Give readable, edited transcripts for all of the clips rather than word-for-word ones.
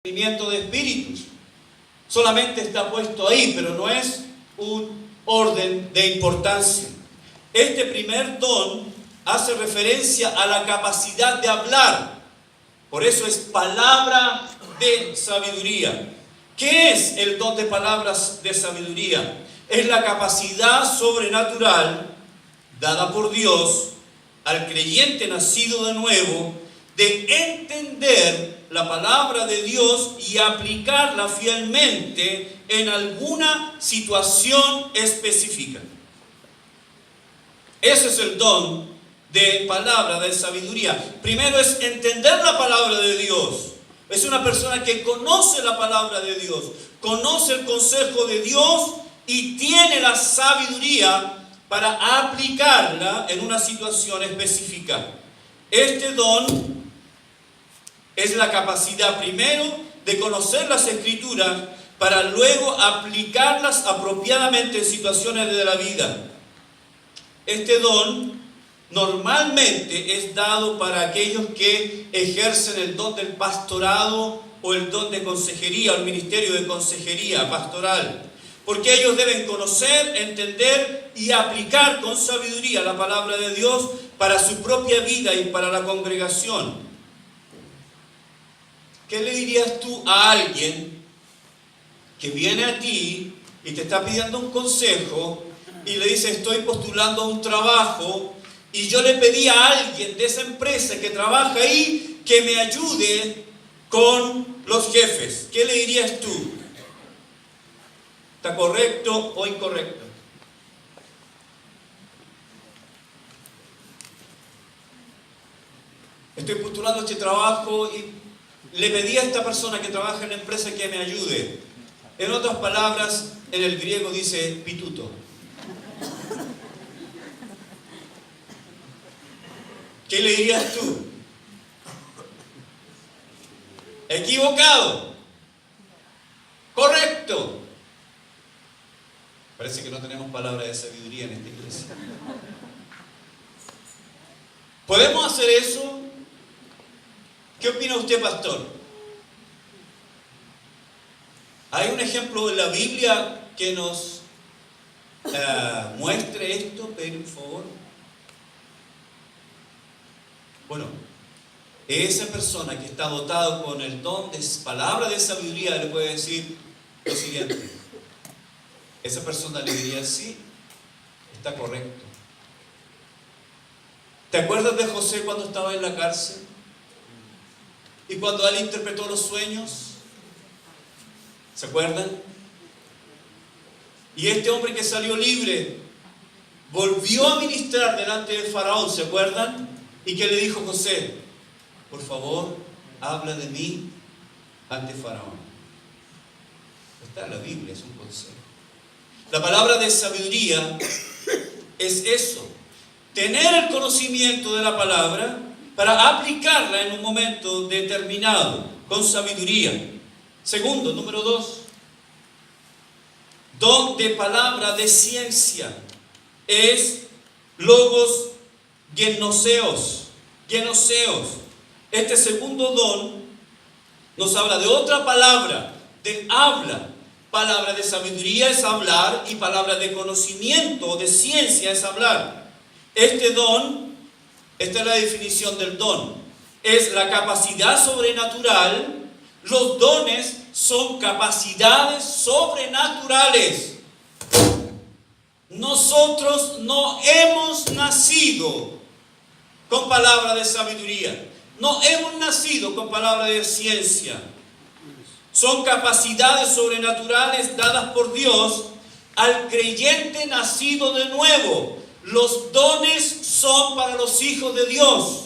discernimiento de espíritus. Solamente está puesto ahí, pero no es un orden de importancia. Este primer don hace referencia a la capacidad de hablar. Por eso es palabra de sabiduría. ¿Qué es el don de palabras de sabiduría? Es la capacidad sobrenatural dada por Dios al creyente nacido de nuevo de entender la palabra de Dios y aplicarla fielmente en alguna situación específica. Ese es el don de palabra de sabiduría. Primero es entender la palabra de Dios. Es una persona que conoce la palabra de Dios, conoce el consejo de Dios y tiene la sabiduría para aplicarla en una situación específica. Este don es la capacidad primero de conocer las Escrituras para luego aplicarlas apropiadamente en situaciones de la vida. Este don normalmente es dado para aquellos que ejercen el don del pastorado o el don de consejería o el ministerio de consejería pastoral. Porque ellos deben conocer, entender y aplicar con sabiduría la palabra de Dios para su propia vida y para la congregación. ¿Qué le dirías tú a alguien que viene a ti y te está pidiendo un consejo y le dice: estoy postulando a un trabajo y yo le pedí a alguien de esa empresa que trabaja ahí que me ayude con los jefes? ¿Qué le dirías tú? ¿Está correcto o incorrecto? Estoy postulando este trabajo y le pedí a esta persona que trabaja en la empresa que me ayude. En otras palabras, en el griego dice pituto. ¿Qué le dirías tú? Equivocado. Correcto. Parece que no tenemos palabra de sabiduría en esta iglesia. ¿Podemos hacer eso? ¿Qué opina usted, pastor? ¿Hay un ejemplo en la Biblia que nos muestre esto? Por favor. Bueno, esa persona que está dotado con el don de palabra de sabiduría le puede decir lo siguiente. Esa persona le diría: sí, está correcto. ¿Te acuerdas de José cuando estaba en la cárcel? Y cuando él interpretó los sueños, ¿se acuerdan? Y este hombre que salió libre volvió a ministrar delante del faraón, ¿se acuerdan? ¿Y qué le dijo José? Por favor, habla de mí ante faraón. Está en la Biblia, es un consejo. La palabra de sabiduría es eso: tener el conocimiento de la palabra para aplicarla en un momento determinado, con sabiduría. Segundo, número 2, don de palabra de ciencia, es logos genoseos. Este segundo don nos habla de otra palabra, del habla. Palabra de sabiduría es hablar y palabra de conocimiento o de ciencia es hablar. Este don, esta es la definición del don, es la capacidad sobrenatural. Los dones son capacidades sobrenaturales. Nosotros no hemos nacido con palabra de sabiduría, no hemos nacido con palabra de ciencia. Son capacidades sobrenaturales dadas por Dios al creyente nacido de nuevo. Los dones son para los hijos de Dios.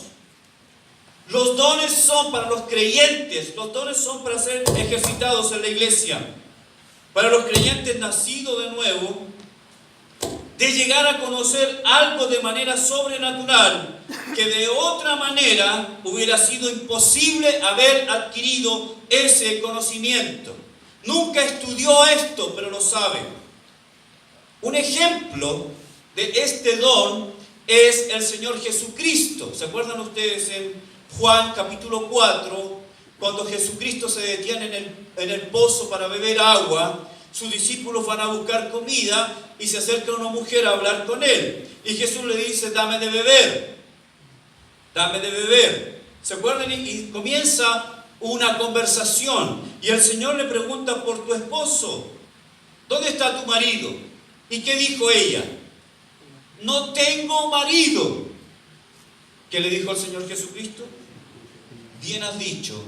Los dones son para los creyentes. Los dones son para ser ejercitados en la iglesia. Para los creyentes nacidos de nuevo, de llegar a conocer algo de manera sobrenatural que de otra manera hubiera sido imposible haber adquirido ese conocimiento. Nunca estudió esto, pero lo sabe. Un ejemplo de este don es el Señor Jesucristo. ¿Se acuerdan ustedes en Juan capítulo 4, cuando Jesucristo se detiene en el pozo para beber agua, sus discípulos van a buscar comida y se acerca una mujer a hablar con él. Y Jesús le dice, dame de beber, dame de beber. ¿Se acuerdan? Y comienza una conversación. Y el Señor le pregunta por tu esposo. ¿Dónde está tu marido? ¿Y qué dijo ella? No tengo marido. ¿Qué le dijo el Señor Jesucristo? Bien has dicho,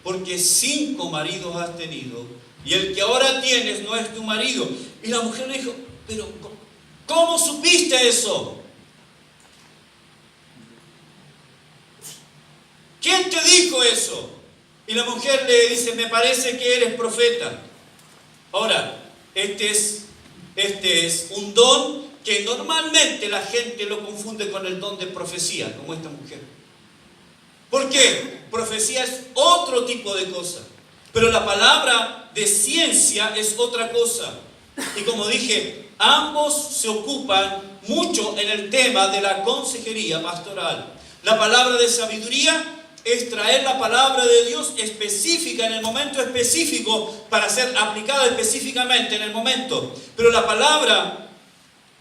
porque 5 maridos has tenido, y el que ahora tienes no es tu marido. Y la mujer le dijo, pero ¿cómo supiste eso? ¿Quién te dijo eso? Y la mujer le dice, me parece que eres profeta. Ahora, este es un don que normalmente la gente lo confunde con el don de profecía, como esta mujer. ¿Por qué? Profecía es otro tipo de cosa, pero la palabra de ciencia es otra cosa. Y como dije, ambos se ocupan mucho en el tema de la consejería pastoral. La palabra de sabiduría es traer la palabra de Dios específica en el momento específico para ser aplicada específicamente en el momento. Pero la palabra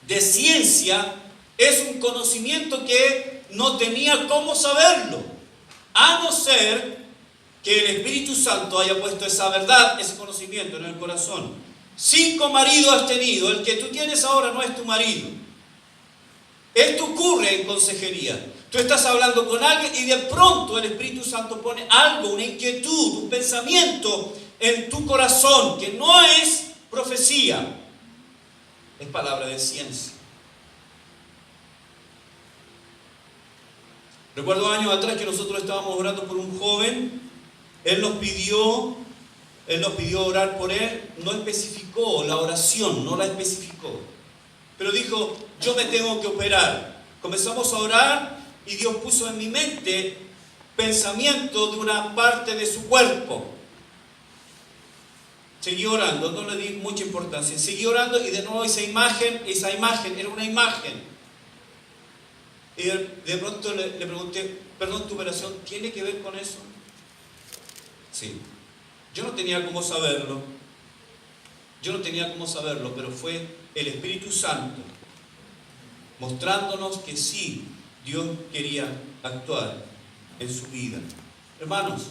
de ciencia es un conocimiento que no tenía cómo saberlo, a no ser que el Espíritu Santo haya puesto esa verdad, ese conocimiento en el corazón. 5 maridos has tenido, el que tú tienes ahora no es tu marido. Esto ocurre en consejería. Tú estás hablando con alguien y de pronto el Espíritu Santo pone algo, una inquietud, un pensamiento en tu corazón que no es profecía, es palabra de ciencia. Recuerdo años atrás que nosotros estábamos orando por un joven. Él nos pidió orar por él. No especificó la oración, no la especificó, pero dijo, yo me tengo que operar. Comenzamos a orar y Dios puso en mi mente pensamiento de una parte de su cuerpo. Seguí orando, no le di mucha importancia. Seguí orando y de nuevo esa imagen era una imagen. Y de pronto le pregunté, perdón, ¿tu operación tiene que ver con eso? Sí. Yo no tenía cómo saberlo, pero fue el Espíritu Santo mostrándonos que sí, Dios quería actuar en su vida. Hermanos,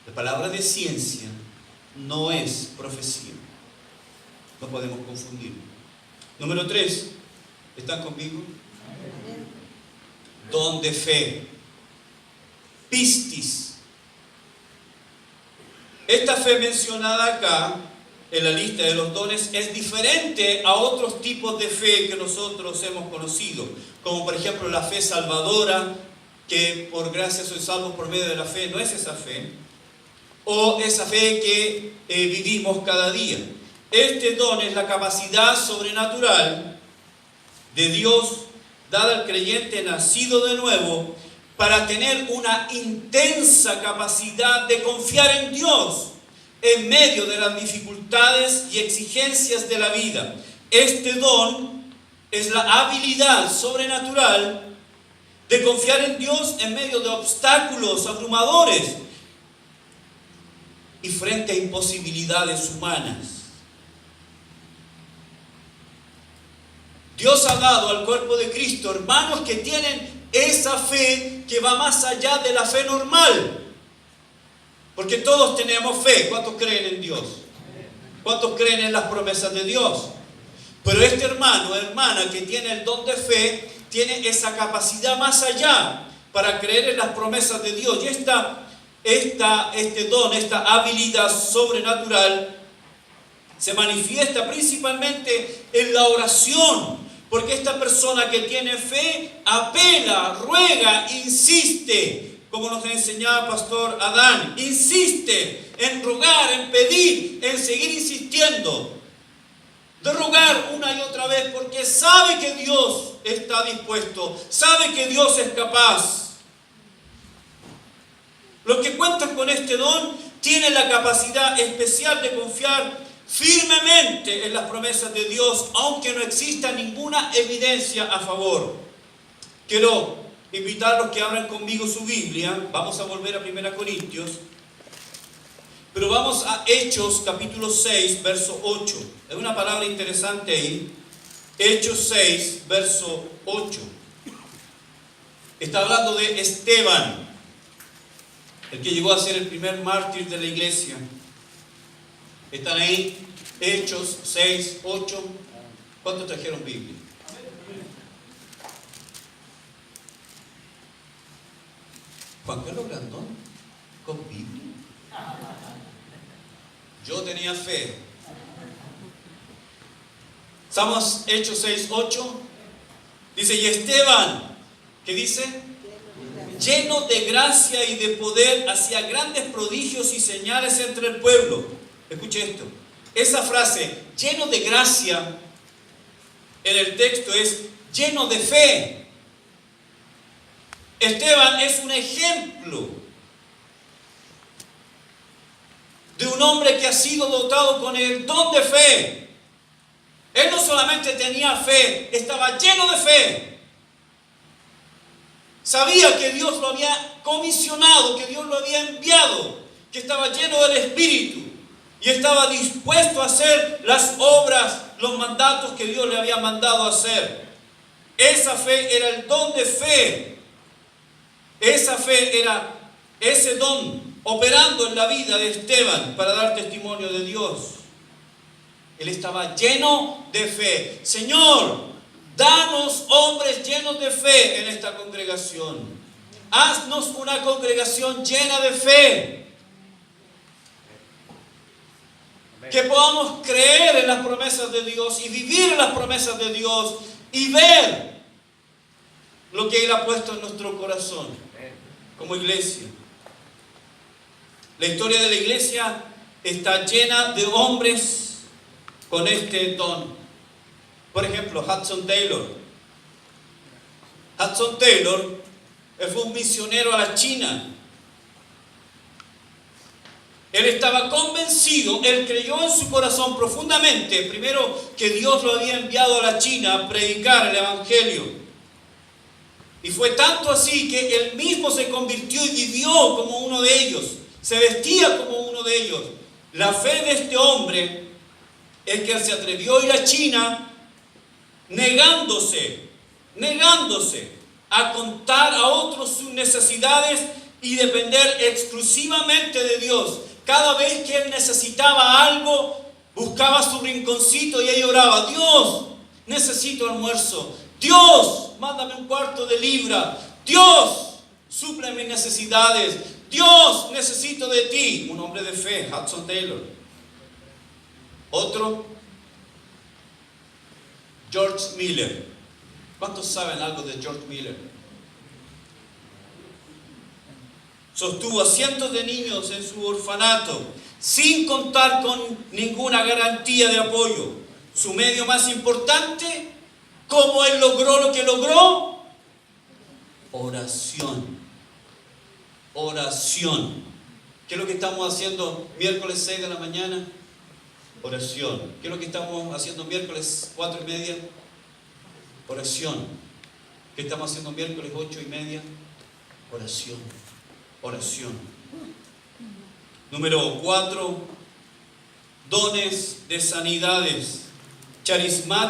la palabra de ciencia no es profecía. No podemos confundir. Número 3. ¿Están conmigo? Don de fe. Pistis. Esta fe mencionada acá en la lista de los dones es diferente a otros tipos de fe que nosotros hemos conocido, como por ejemplo la fe salvadora, que por gracia soy salvo por medio de la fe. No es esa fe, o esa fe que vivimos cada día. Este don es la capacidad sobrenatural de Dios dada al creyente nacido de nuevo para tener una intensa capacidad de confiar en Dios en medio de las dificultades y exigencias de la vida. Este don es la habilidad sobrenatural de confiar en Dios en medio de obstáculos abrumadores y frente a imposibilidades humanas. Dios ha dado al cuerpo de Cristo hermanos que tienen esa fe que va más allá de la fe normal. Porque todos tenemos fe. ¿Cuántos creen en Dios? ¿Cuántos creen en las promesas de Dios? Pero este hermano o hermana que tiene el don de fe tiene esa capacidad más allá para creer en las promesas de Dios. Y este don, esta habilidad sobrenatural se manifiesta principalmente en la oración. Porque esta persona que tiene fe apela, ruega, insiste, como nos enseñaba Pastor Adán, insiste en rogar, en pedir, en seguir insistiendo, de rogar una y otra vez, porque sabe que Dios está dispuesto, sabe que Dios es capaz. Los que cuentan con este don tienen la capacidad especial de confiar firmemente en las promesas de Dios, aunque no exista ninguna evidencia a favor. Quiero invitarlos que abran conmigo su Biblia. Vamos a volver a 1 Corintios. Pero vamos a Hechos capítulo 6, verso 8. Es una palabra interesante ahí. Hechos 6, verso 8. Está hablando de Esteban, el que llegó a ser el primer mártir de la iglesia. Están ahí, Hechos 6, 8. ¿Cuántos trajeron Biblia? Juan Carlos Grandón, con Biblia. Yo tenía fe. Estamos Hechos 6, 8. Dice, y Esteban, ¿qué dice? Lleno de gracia y de poder, hacía grandes prodigios y señales entre el pueblo. Escuche esto. Esa frase, lleno de gracia, en el texto es lleno de fe. Esteban es un ejemplo de un hombre que ha sido dotado con el don de fe. Él no solamente tenía fe, estaba lleno de fe. Sabía que Dios lo había comisionado, que Dios lo había enviado, que estaba lleno del Espíritu y estaba dispuesto a hacer las obras, los mandatos que Dios le había mandado hacer. Esa fe era el don de fe. Esa fe era ese don operando en la vida de Esteban para dar testimonio de Dios. Él estaba lleno de fe. Señor, danos hombres llenos de fe en esta congregación. Haznos una congregación llena de fe. Que podamos creer en las promesas de Dios y vivir en las promesas de Dios y ver lo que Él ha puesto en nuestro corazón como iglesia. La historia de la iglesia está llena de hombres con este don. Por ejemplo, Hudson Taylor. Hudson Taylor fue un misionero a la China. Él estaba convencido, él creyó en su corazón profundamente, primero, que Dios lo había enviado a la China a predicar el Evangelio. Y fue tanto así que él mismo se convirtió y vivió como uno de ellos. Se vestía como uno de ellos. La fe de este hombre es que él se atrevió a ir a China negándose a contar a otros sus necesidades y depender exclusivamente de Dios. Cada vez que él necesitaba algo, buscaba su rinconcito y ahí oraba: Dios, necesito almuerzo. Dios, mándame un cuarto de libra. Dios, suple mis necesidades. Dios, necesito de ti. Un hombre de fe, Hudson Taylor. Otro, George Miller. ¿Cuántos saben algo de George Miller? Sostuvo a cientos de niños en su orfanato sin contar con ninguna garantía de apoyo. Su medio más importante, ¿cómo él logró lo que logró? Oración. Oración. ¿Qué es lo que estamos haciendo miércoles 6 de la mañana? Oración. ¿Qué es lo que estamos haciendo miércoles 4:30? Oración. ¿Qué estamos haciendo miércoles 8:30? Oración. Oración. Número 4, dones de sanidades. Charismata.